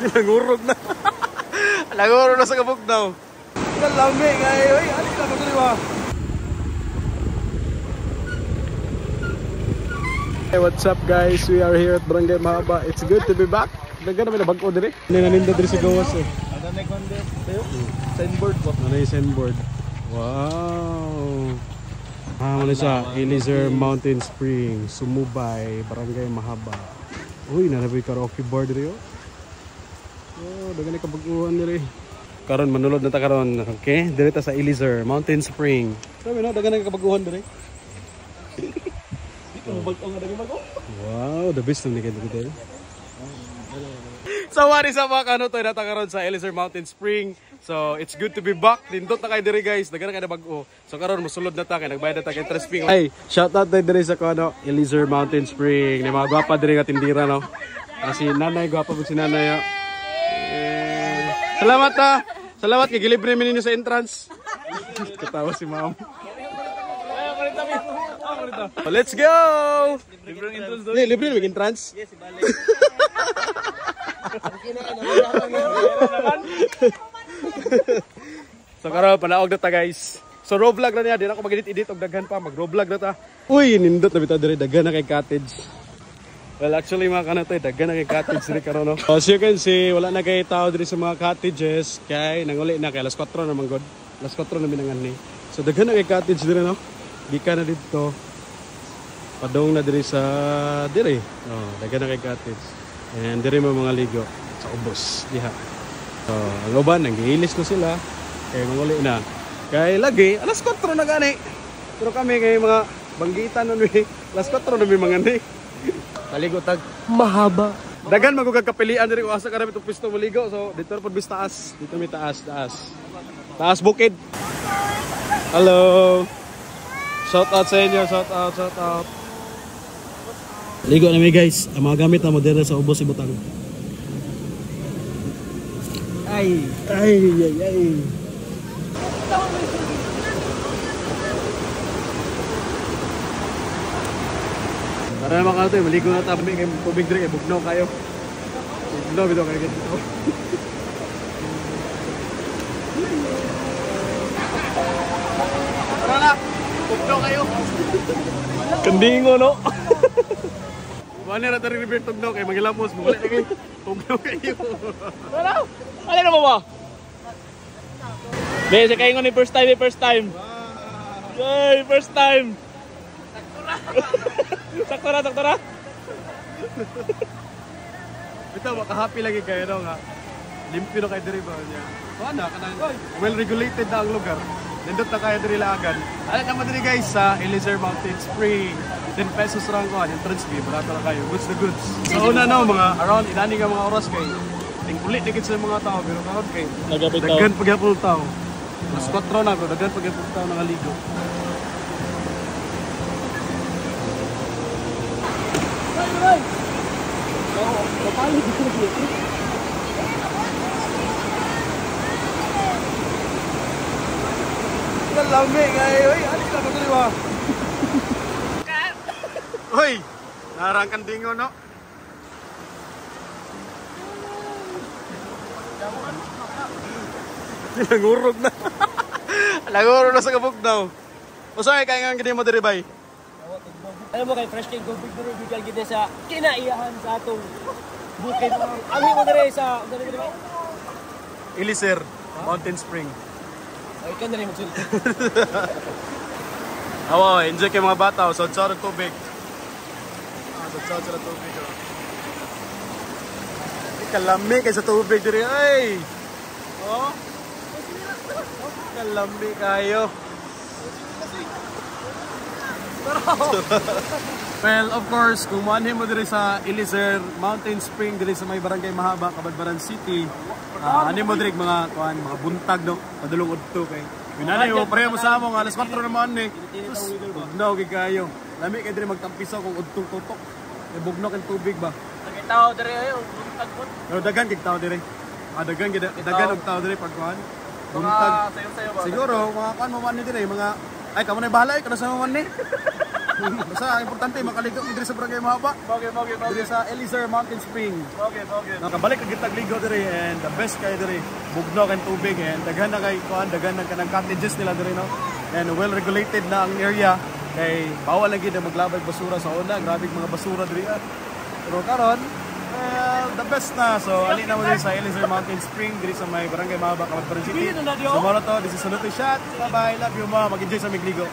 Nangurog na. Nangurog na sa kabugnaw. Kalami kayo. Ay, ano ka ba? Hey, what's up guys? We are here at Barangay Mahaba. It's good to be back. Dagan naman na bag-o dire. Naninda dire si gawas eh. Ada na konde tayo. Signboard po. Ano yung signboard? Wow. Ano siya? Eliezer Mountain Spring, Sumubay, Barangay Mahaba. Uy, nanabi karaoke bar dire oh. Oh, dagan ka bag-uhan dire. Karon manulod na ta karon. Okay? Dire ta sa Eliezer Mountain Spring. Sabi no, dagan ka bag-uhan dire. Wow, the best na naging dito. So what is up mga kanotoy, natakaroon sa Eliezer Mountain Spring. So it's good to be back. Dindot na kayo diri guys, nagana kayo na bag-o. So karon mosulod na ta kay nagbayad na ta kay Tresping. Hey, shout out diri sa kano Eliezer Mountain Spring. Ni mga gwapa diri nga tindira no. Kasi nanay gwapa pud si nanay. Salamat ta. Salamat kay gilibre mi ninyo sa entrance. Katawa si ma'am. Let's go! Libre ng entrance doon. Libre ng entrance? Yes, ibalik. So karon panaog na ta guys. So raw vlog na niya, di na ako mag-edit og daghan pa, mag raw vlog na ta. Uy, nindot na bitaw diri daghan na kay cottage. Well, actually mga kanatoy, daghan na kay cottage diri karon no. As you can see, wala na kay tao diri sa mga cottages kay nanguli na kay alas 4 na man god. Alas 4 na minangan ni. So daghan na kay cottage diri no. Gika na dito. Padong na diri sa diri. Oh, daghan na kay cottage. And diri mga ligo sa ubos diha. So, ang uban nang-iilis na sila. Kay manguli na. Kay lagi alas 4 na gani. Pero kami kay mga banggitan nun alas 4 na mi mga ni. Kaligo tag mahaba. Daghan magugag kapilian diri kung asa ka itong pisto maligo. So dito pod bis taas. Dito mi taas. Taas bukid. Hello. Shout out sa inyo, shout out. Ligo na mi guys. Ang mga gamit na modern sa ubos si Butang. Ay. Para naman ka ito, maligo na tabi kay tubig diri kay bugnaw kayo. Bugnaw bitaw kayo dito. Tara na. Bugnaw kayo. Kandingo no. Wala na tari river tugnaw kay magilamos, muli kay bugnaw kayo. Wala. Ano na ba? Be, sa kayo ni first time. Yay, first time. Sakto na. Ito, makahappy lagi kayo no nga. Limpyo na kayo diri ba niya. Wala ka nang well regulated na ang lugar. Nindot na kayo diri laagan. Alam naman diri guys sa Eliezer Mountain Spring. 10 pesos lang ko, entrance fee, barato na kayo. Goods na goods. So una no, mga around inani nga mga oras kay tingkulit dikit sa mga tao pero karon kay daghan pagyapon tao. Mas 4 na ko, daghan pagyapon tao nangaligo. Ay. Kapali dito. Kalami kayo. Ay, alis ka ba dito ba? Hoy, narangkan dingo no. Nangurog na. Nangurog na sa kabugnaw. Usay kay nga gid mo diri bay. Alam mo kay fresh cake go big bigyan gid sa kinaiyahan sa atong bukid. Ami mo diri sa Eliezer Mountain Spring. Ay kan diri mo sul. Awa, enjoy kay mga bata, sa tubig. Sa tubig. Kalami kay sa tubig diri ay. Oh. Kalami kayo. Well, of course, kung manhin mo diri sa Eliezer Mountain Spring diri sa may Barangay Mahaba, Cabadbaran City, ano mo diri mga buntag no, padulong udto kay. Minanay mo pareho mo sa amo nga alas 4 naman ni. Bugnaw gid kayo. Lami kay diri magtampisaw kung udtong tutok. Kay bugnaw kay tubig ba. Nagitaw diri ayo, buntag po. Pero daghan kay tao diri. Daghan og tao diri pagkuan. Buntag. Sayo-sayo ba? Siguro mga kuan mo man ni diri mga ay kamo na bahala ay kada sa man ni. Basta ang importante makaligo mo diri sa Barangay Mahaba. Okay. Diri sa Elizur Mountain Spring. Okay. Nakabalik ang gitag ligo diri and the best kay diri bugno kan tubig and daghan na kay kuan daghan ng kanang cottages nila diri no. And well regulated na ang area kay bawal lagi na maglabay basura sa una, grabe mga basura diri. Pero karon the best na. So ali na mo diri sa Elizur Mountain Spring diri sa may Barangay Mahaba, Camarines City. So moro to, this is Salute Shot. Bye bye, love you ma, mag-enjoy sa migligo.